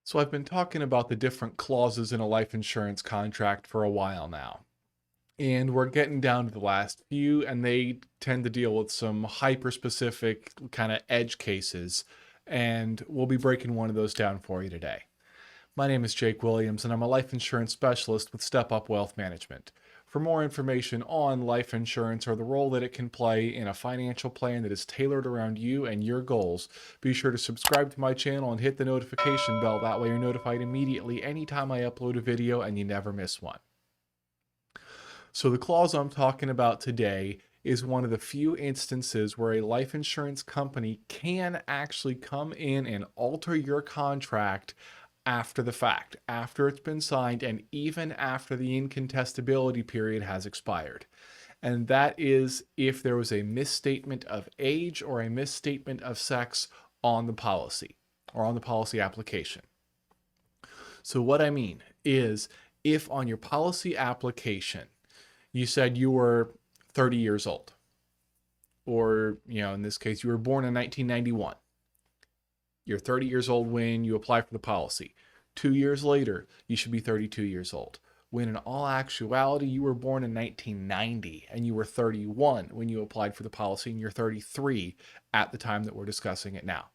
So I've been talking about the different clauses in a life insurance contract for a while now. And we're getting down to the last few, and they tend to deal with some hyper specific kind of edge cases. And we'll be breaking one of those down for you today. My name is Jake Williams, and I'm a life insurance specialist with Step Up Wealth Management. For more information on life insurance or the role that it can play in a financial plan that is tailored around you and your goals, be sure to subscribe to my channel and hit the notification bell. That way, you're notified immediately anytime I upload a video and you never miss one. So, the clause I'm talking about today is one of the few instances where a life insurance company can actually come in and alter your contract after the fact, after it's been signed, and even after the incontestability period has expired. And that is if there was a misstatement of age or a misstatement of sex on the policy or on the policy application. So, what I mean is if on your policy application you said you were 30 years old, or, in this case, you were born in 1991. You're 30 years old when you apply for the policy. 2 years later, you should be 32 years old. When in all actuality, you were born in 1990 and you were 31 when you applied for the policy, and you're 33 at the time that we're discussing it now.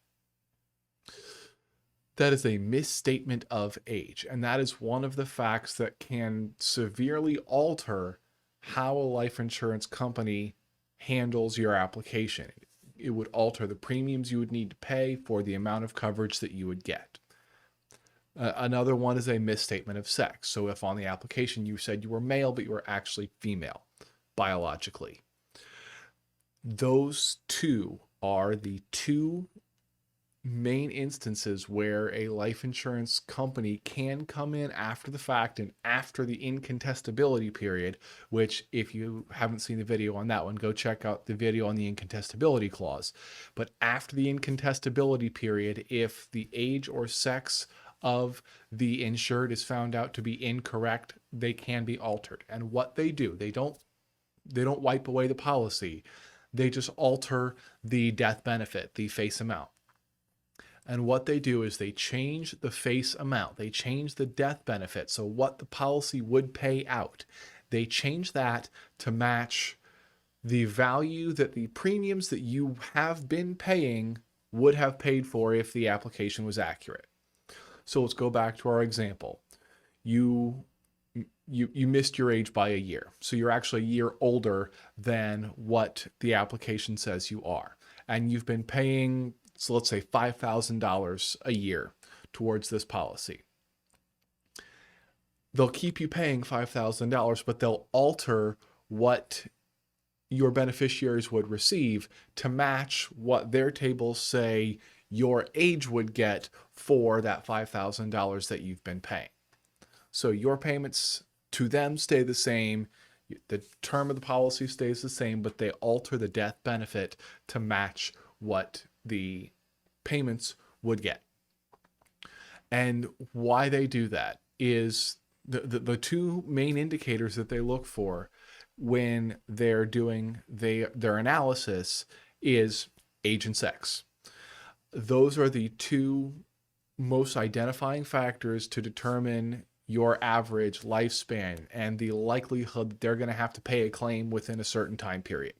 That is a misstatement of age, and that is one of the facts that can severely alter how a life insurance company handles your application. It would alter the premiums you would need to pay for the amount of coverage that you would get. Another one is a misstatement of sex. So if on the application you said you were male, but you were actually female biologically. Those two are the two main instances where a life insurance company can come in after the fact and after the incontestability period, which, if you haven't seen the video on that one, go check out the video on the incontestability clause. But after the incontestability period, if the age or sex of the insured is found out to be incorrect, they can be altered. And what they do, they don't wipe away the policy. They just alter the death benefit, the face amount. And what they do is they change the face amount. They change the death benefit. So what the policy would pay out, they change that to match the value that the premiums that you have been paying would have paid for if the application was accurate. So let's go back to our example. You missed your age by a year. So you're actually a year older than what the application says you are. And you've been paying, so let's say $5,000 a year towards this policy. They'll keep you paying $5,000, but they'll alter what your beneficiaries would receive to match what their tables say your age would get for that $5,000 that you've been paying. So your payments to them stay the same. The term of the policy stays the same, but they alter the death benefit to match what the payments would get. And why they do that is the two main indicators that they look for when they're doing their analysis is age and sex. Those are the two most identifying factors to determine your average lifespan and the likelihood that they're going to have to pay a claim within a certain time period.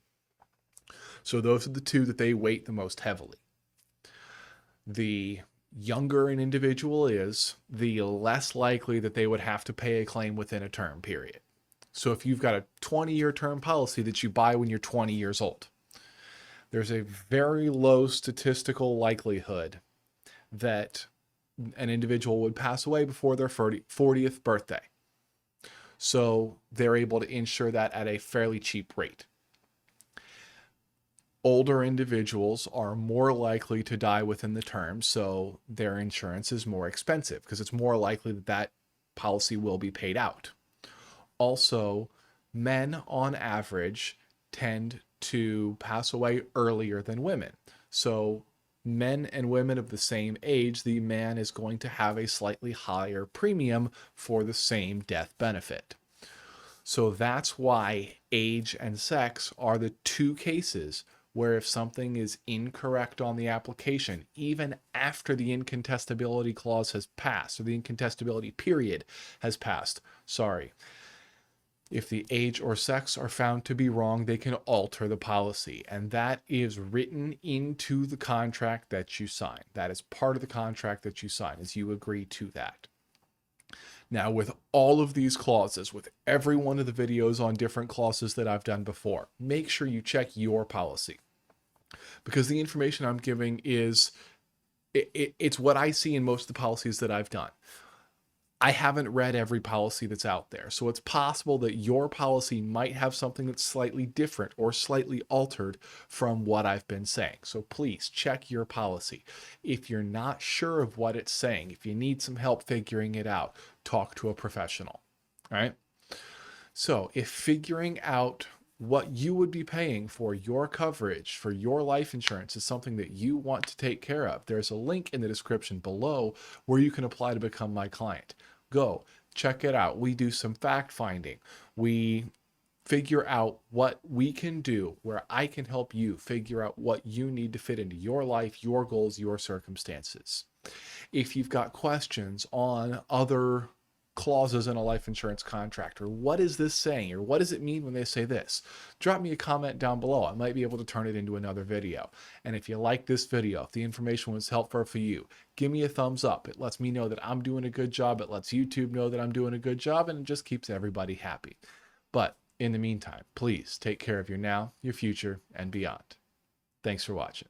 So those are the two that they weight the most heavily. The younger an individual is, the less likely that they would have to pay a claim within a term period. So if you've got a 20-year term policy that you buy when you're 20 years old, there's a very low statistical likelihood that an individual would pass away before their 40th birthday. So they're able to insure that at a fairly cheap rate. Older individuals are more likely to die within the term, so their insurance is more expensive because it's more likely that that policy will be paid out. Also, men on average tend to pass away earlier than women. So men and women of the same age, the man is going to have a slightly higher premium for the same death benefit. So that's why age and sex are the two cases where if something is incorrect on the application, even after the incontestability clause has passed, or the incontestability period has passed, sorry, if the age or sex are found to be wrong, they can alter the policy. And that is written into the contract that you sign. That is part of the contract that you sign, as you agree to that. Now, with all of these clauses, with every one of the videos on different clauses that I've done before, make sure you check your policy. Because the information I'm giving is, it's what I see in most of the policies that I've done. I haven't read every policy that's out there. So it's possible that your policy might have something that's slightly different or slightly altered from what I've been saying. So please check your policy. If you're not sure of what it's saying, if you need some help figuring it out, talk to a professional. All right. So if figuring out what you would be paying for your coverage for your life insurance is something that you want to take care of, there's a link in the description below where you can apply to become my client. Go check it out. We do some fact finding. We figure out what we can do where I can help you figure out what you need to fit into your life, your goals, your circumstances. If you've got questions on other clauses in a life insurance contract, or what is this saying, or what does it mean when they say this, drop me a comment down below. I might be able to turn it into another video. And if you like this video, if the information was helpful for you, give me a thumbs up. It lets me know that I'm doing a good job. It lets YouTube know that I'm doing a good job, and it just keeps everybody happy. But in the meantime, please take care of your now, your future, and beyond. Thanks for watching.